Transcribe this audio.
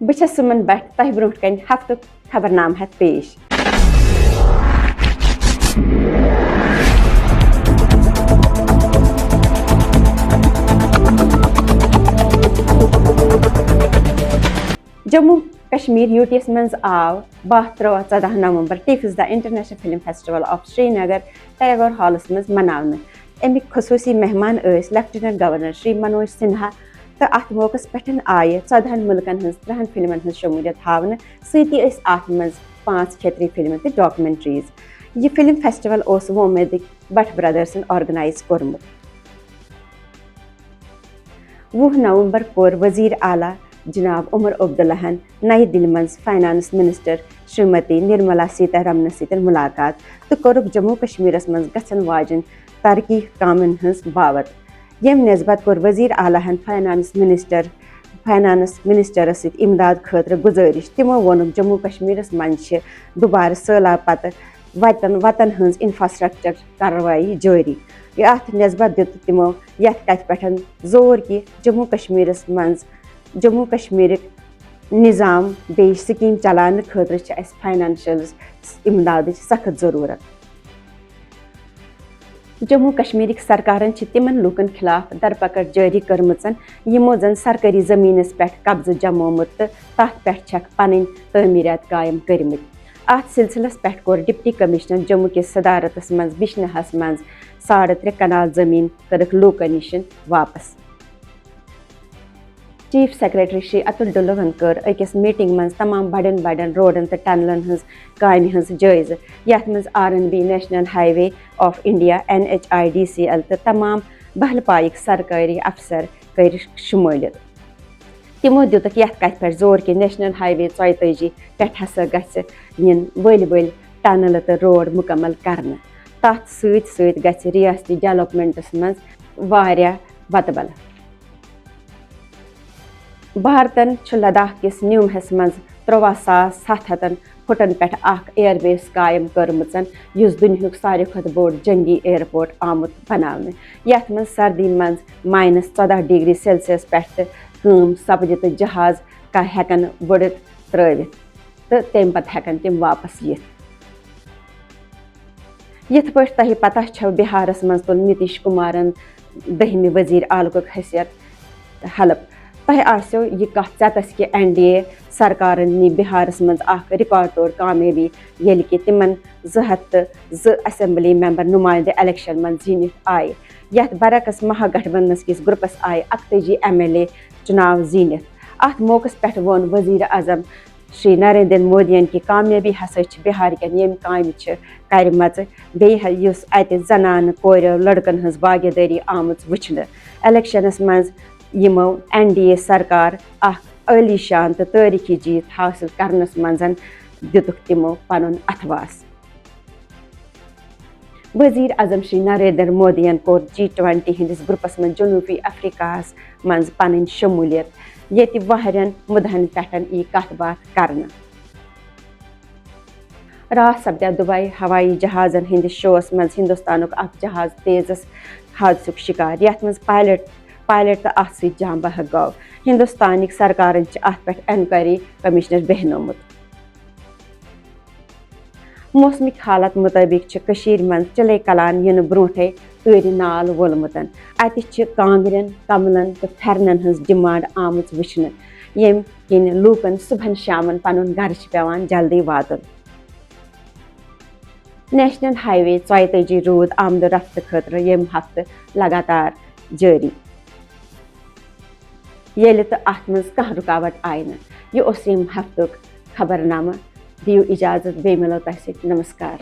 بہٕ چھَس سُمن بٹ تۄہہِ برونٛٹھ کَنہِ ہفتُک خبرنامہٕ ہٮ۪تھ پیش۔ جموں کشمیر یوٗ ٹی یس منٛز آو 12-14 نومبر ٹیفز the international film festival of Srinagar Tagore ہالس منٛز مناونہٕ۔ اَمِکۍ خصوٗصی مہمان ٲسۍ لیفٹیننٹ گورنر شری منوج سنہا تہٕ اتھ موقعس پٮ۪ٹھ آیہِ 14 مُلکن ہٕنٛز 30 فلمن ہٕنٛز شموٗلیت ہاونہٕ، سۭتی ٲسۍ اتھ منٛز 5 کھیتری فلمہٕ تہٕ ڈاکومنٹریز۔ یہِ فلم فیسٹیول اوس وومیدٕکۍ بٹ برادرسن آرگنائز کوٚرمُت۔ 20 نومبر کوٚر وزیر اعلیٰ جناب عمر عبداللہن نئی دِلہِ منٛز فائنانس منسٹر شریمتی نرملا سیتارمنس سۭتۍ مُلاقات تہٕ کوٚرُکھ جموں کشمیرس منٛز گژھن واجٮ۪ن ترقی کامٮ۪ن ہٕنٛز باوت۔ ییٚمہِ نسبت کوٚر وزیر اعلیٰ ہن فائنانس منسٹرس سۭتۍ امداد خٲطرٕ گُزٲرِش۔ تِمو ووٚنُکھ جموں کشمیرس منٛز چھِ دُبارٕ سہلاب پتہٕ وتن ہٕنٛز انفراسٹرکچر کاروٲیی جٲری۔ اتھ نسبت دِتُکھ تِمو یتھ کتھِ پٮ۪ٹھ زور کہِ جموں کشمیرٕکۍ نظام بیٚیہِ سکیٖم چلاونہٕ خٲطرٕ چھِ اَسہِ فاینانشل امدادٕچ سخت ضروٗرت۔ جموں کشمیرٕکۍ سرکارن چھِ تِمن لوٗکن خِلاف درپکڑ جٲری کٔرمٕژ یِمو زن سرکٲری زٔمیٖنس پٮ۪ٹھ قبضہٕ جموومُت تہٕ تتھ پٮ۪ٹھ چھکھ پنٕنۍ تعمیٖرات قٲیِم کٔرمٕتۍ۔ اتھ سلسلس پٮ۪ٹھ کوٚر ڈپٹی کمشنر جموں کِس صدارتس منٛز بشنہس منٛز 3.5 کنال زٔمیٖن کٔرٕکھ لوٗکن نِش واپس۔ چیف سیکرٹری شری اتل ڈھلوَن کٔر أکِس میٹنگ منٛز تمام بڑٮ۪ن روڈن تہٕ ٹنلن ہٕنٛز کامہِ ہٕنٛز جٲیزٕ، یتھ منٛز R&B national high way of India NHIDCL تہٕ تمام بہلہٕ پایِکۍ سرکٲری افسر کٔرۍ شموٗلیت۔ تِمو دِتُکھ یتھ کتھِ پٮ۪ٹھ زور کہِ نیشنل ہائی وے 44 پٮ۪ٹھ ہسا گژھِ یِنۍ ؤلۍ ٹنلہٕ تہٕ روڈ مُکمل کرنہٕ۔ تتھ سۭتۍ سۭتۍ گژھِ ریاستی ڈیولپمنٹس منٛز واریاہ وتبل۔ بھارتن چھُ لداخ کِس نیومہس منٛز 63,700 فُٹن پٮ۪ٹھ اکھ ایئر بیس قٲیِم کٔرمٕژ، یُس دُنیاہُک ساروی کھۄتہٕ بوٚڑ جنگی ایئرپورٹ آمُت بناونہٕ، یتھ منٛز سردی منٛز -14°C پٮ۪ٹھ تہِ کٲم سپدِ تہٕ جہاز ہٮ۪کن وُڑِتھ ترٲوِتھ تہٕ تمہِ پتہٕ ہٮ۪کن تِم واپس یِتھ۔ یِتھ پٲٹھۍ تۄہہِ پتہ چھو بہارس منٛز تُل نتیش کُمارن 10مہِ وزیر اعلیٰ حیثیت حلف۔ تۄہہِ آسیو یہِ کتھ ژٮ۪تس کہِ NDA سرکارن نی بہارس منٛز اکھ ریکارڈ توڑ کامیٲبی ییٚلہِ کہِ تِمن 202 اسمبلی ممبر نُمایندٕ الیکشن منٛز زیٖنِتھ آیہِ۔ یتھ برعکس مہا گٹھبنٛدھنس کِس گروپس آیہِ 41 MLA چُناو زیٖنِتھ۔ اتھ موقعس پٮ۪ٹھ ووٚن وزیر اعظم شری نریندر مودین کہِ کامیٲبی ہسا چھِ بہار کٮ۪ن ییٚمہِ کامہِ چھِ کرِمژٕ بیٚیہِ یُس اتہِ زنانہٕ کورٮ۪و لڑکن ہٕنٛز باغیدٲری آمٕژ وٕچھنہٕ۔ الیکشنس منٛز یِمو NDA سرکار اکھ عٲلی شان تہٕ تٲریخی جیٖت حٲصِل کرنس منٛز دِتُکھ تِمو پنُن اتھواس۔ وزیر اعظم شری نریندر مودین کوٚر G20 ہٕنٛدِس گروپس منٛز جنوبی افریقاہس منٛز پنٕنۍ شموٗلیت، ییٚتہِ واریاہن مُدعن پٮ۪ٹھ یی کتھ باتھ کرنہٕ۔ راتھ سپدیو دبئی ہوٲیی جہازن ہٕنٛدِس شووس منٛز ہندوستانُک اکھ جہاز تیزس حادثُک شِکار، یتھ منٛز پائلٹ تہٕ اتھ سۭتۍ جان بحق گوٚو۔ ہندوستانٕکۍ سرکارن چھِ اتھ پٮ۪ٹھ انکوائری کمشنر بیہنومُت۔ موسمٕکۍ حالات مُطٲبِق چھِ کٔشیٖرِ منٛز چِلے کلان یِنہٕ برونٛٹھٕے ٲرِ نال وولمُت۔ اتہِ چھِ کانٛگرٮ۪ن، کملن تہٕ پھٮ۪رنن ہٕنٛز ڈِمانڈ آمٕژ وٕچھنہٕ، ییٚمہِ کِنۍ لوٗکن صبحن شامن پنُن گرٕ چھُ پیوان جلدی واتُن۔ نیشنل ہائی وے 44 روٗد آمدو رفتہٕ خٲطرٕ ییٚمہِ ہفتہٕ لگاتار جٲری، ییٚلہِ تہٕ اتھ منٛز کانٛہہ رُکاوٹ آیہِ نہٕ۔ یہِ اوس ییٚمہِ ہفتُک خبرنامہٕ۔ دِیِو اِجازت، بیٚیہِ مِلو تۄہہِ سۭتۍ۔ نمسکار۔